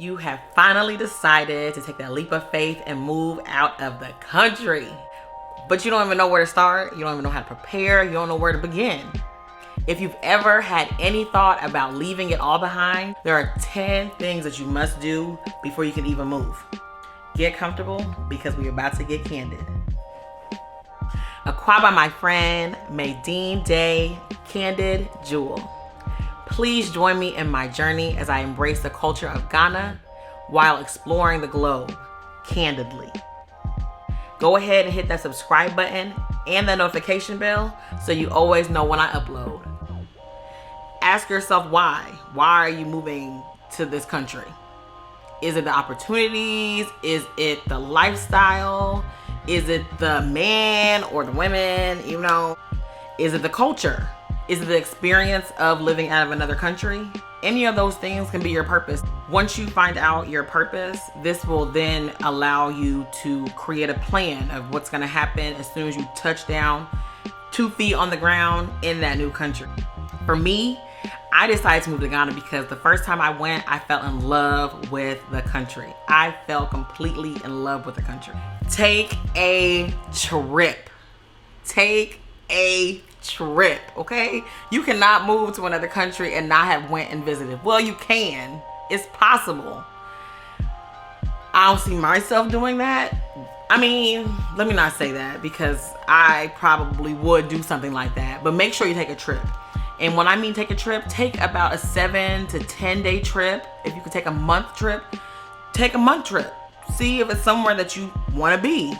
You have finally decided to take that leap of faith and move out of the country. But you don't even know where to start. You don't even know how to prepare. You don't know where to begin. If you've ever had any thought about leaving it all behind, there are 10 things that you must do before you can even move. Get comfortable because we're about to get candid. Accra by my friend Maydeen Day, Candid Jewel. Please join me in my journey as I embrace the culture of Ghana while exploring the globe candidly. Go ahead and hit that subscribe button and the notification bell so you always know when I upload. Ask yourself why. Why are you moving to this country? Is it the opportunities? Is it the lifestyle? Is it the man or the women? Is it the culture? Is it the experience of living out of another country? Any of those things can be your purpose. Once you find out your purpose, this will then allow you to create a plan of what's going to happen as soon as you touch down 2 feet on the ground in that new country. For me, I decided to move to Ghana because the first time I went, I fell in love with the country. I fell completely in love with the country. Take a trip. Take a trip, okay? You cannot move to another country and not have went and visited. Well, you can. It's possible. I don't see myself doing that. I mean, let me not say that because I probably would do something like that. But make sure you take a trip. And when I mean take a trip, take about a 7 to 10 day trip. If you could take a month trip, take a month trip. See if it's somewhere that you want to be.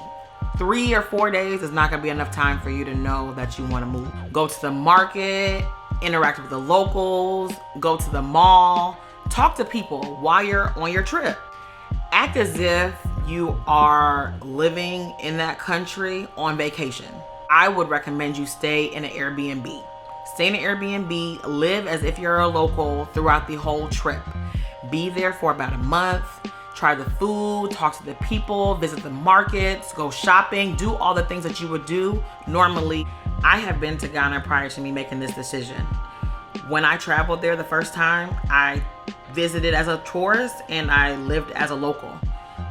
3 or 4 days is not going to be enough time for you to know that you want to move. Go to the market, interact with the locals, go to the mall, talk to people while you're on your trip. Act as if you are living in that country on vacation. I would recommend you stay in an Airbnb. Stay in an Airbnb, live as if you're a local throughout the whole trip. Be there for about a month. Try the food, talk to the people, visit the markets, go shopping, do all the things that you would do normally. I have been to Ghana prior to me making this decision. When I traveled there the first time, I visited as a tourist and I lived as a local.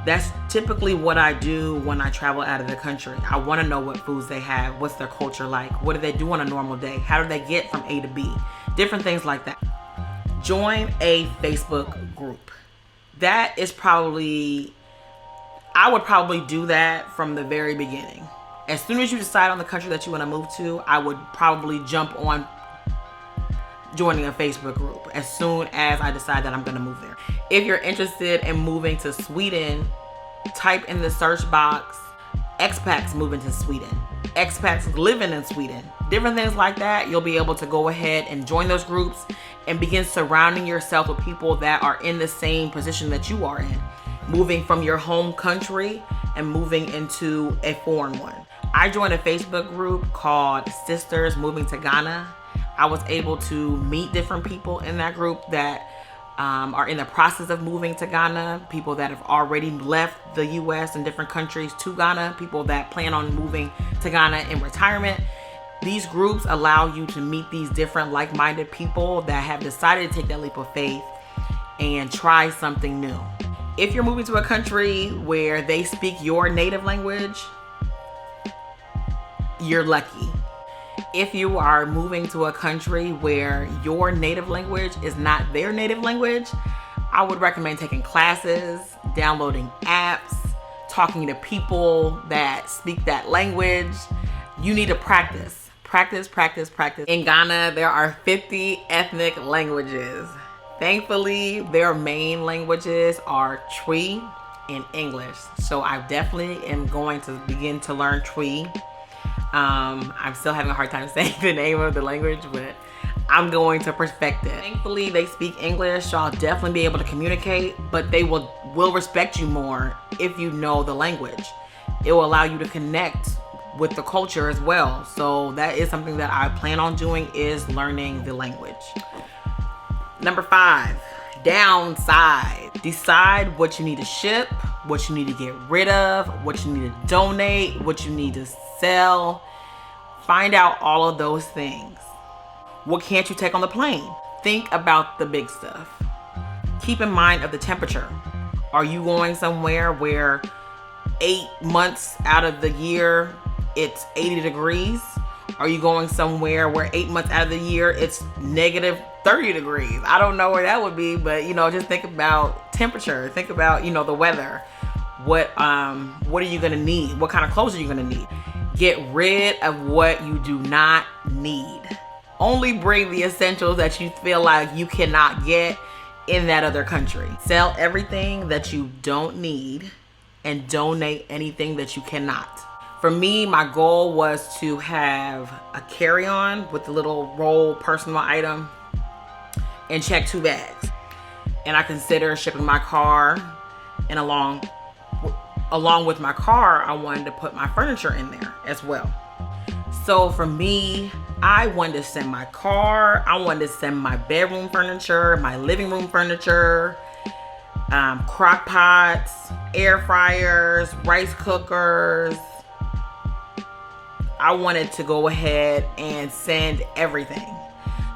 That's typically what I do when I travel out of the country. I want to know what foods they have, what's their culture like, what do they do on a normal day, how do they get from A to B, different things like that. Join a Facebook group. That is probably, I would probably do that from the very beginning. As soon as you decide on the country that you want to move to, I would probably jump on joining a Facebook group as soon as I decide that I'm going to move there. If you're interested in moving to Sweden, type in the search box, expats moving to Sweden, expats living in Sweden, different things like that. You'll be able to go ahead and join those groups and begin surrounding yourself with people that are in the same position that you are in, moving from your home country and moving into a foreign one. I joined a Facebook group called Sisters Moving to Ghana. I was able to meet different people in that group that are in the process of moving to Ghana, people that have already left the US and different countries to Ghana, people that plan on moving to Ghana in retirement. These groups allow you to meet these different like-minded people that have decided to take that leap of faith and try something new. If you're moving to a country where they speak your native language, you're lucky. If you are moving to a country where your native language is not their native language, I would recommend taking classes, downloading apps, talking to people that speak that language. You need to practice. Practice. In Ghana, there are 50 ethnic languages. Thankfully, their main languages are Twi and English. So I definitely am going to begin to learn Twi. I'm still having a hard time saying the name of the language, but I'm going to perfect it. Thankfully, they speak English, so I'll definitely be able to communicate, but they will respect you more if you know the language. It will allow you to connect with the culture as well. So that is something that I plan on doing, is learning the language. Number 5, downsize. Decide what you need to ship, what you need to get rid of, what you need to donate, what you need to sell. Find out all of those things. What can't you take on the plane? Think about the big stuff. keep in mind of the temperature. Are you going somewhere where 8 months out of the year it's 80 degrees? Are you going somewhere where 8 months out of the year it's negative 30 degrees? I don't know where that would be, but just think about temperature. Think about, the weather. What are you gonna need? What kind of clothes are you gonna need? Get rid of what you do not need. Only bring the essentials that you feel like you cannot get in that other country. Sell everything that you don't need and donate anything that you cannot. For me, my goal was to have a carry-on with the little roll personal item and check 2 bags. And I consider shipping my car, and along with my car, I wanted to put my furniture in there as well. So for me, I wanted to send my car, I wanted to send my bedroom furniture, my living room furniture, crock pots, air fryers, rice cookers. I wanted to go ahead and send everything.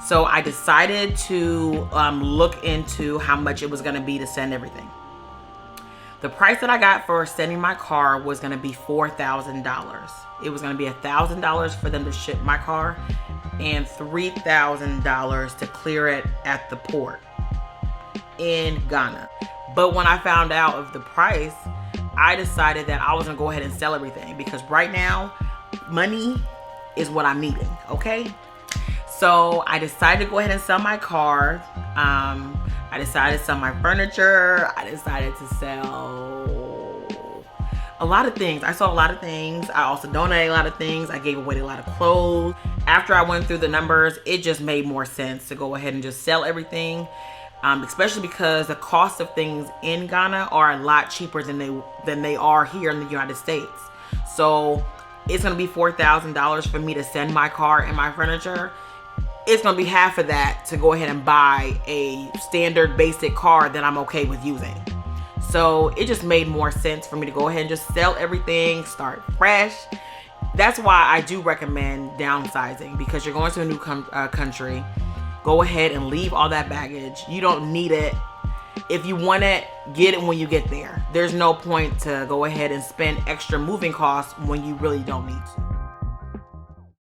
So I decided to look into how much it was gonna be to send everything. The price that I got for sending my car was gonna be $4,000. It was gonna be $1,000 for them to ship my car and $3,000 to clear it at the port in Ghana. But when I found out of the price, I decided that I was gonna go ahead and sell everything, because right now, money is what I'm needing, okay? So I decided to go ahead and sell my car. I decided to sell my furniture. I decided to sell a lot of things. I sold a lot of things. I also donated a lot of things. I gave away a lot of clothes. After I went through the numbers, it just made more sense to go ahead and just sell everything, especially because the cost of things in Ghana are a lot cheaper than they are here in the United States. So it's gonna be $4,000 for me to send my car and my furniture. It's gonna be half of that to go ahead and buy a standard basic car that I'm okay with using. So it just made more sense for me to go ahead and just sell everything, start fresh. That's why I do recommend downsizing, because you're going to a new country. Go ahead and leave all that baggage. You don't need it. If you want it, get it when you get there. There's no point to go ahead and spend extra moving costs when you really don't need to.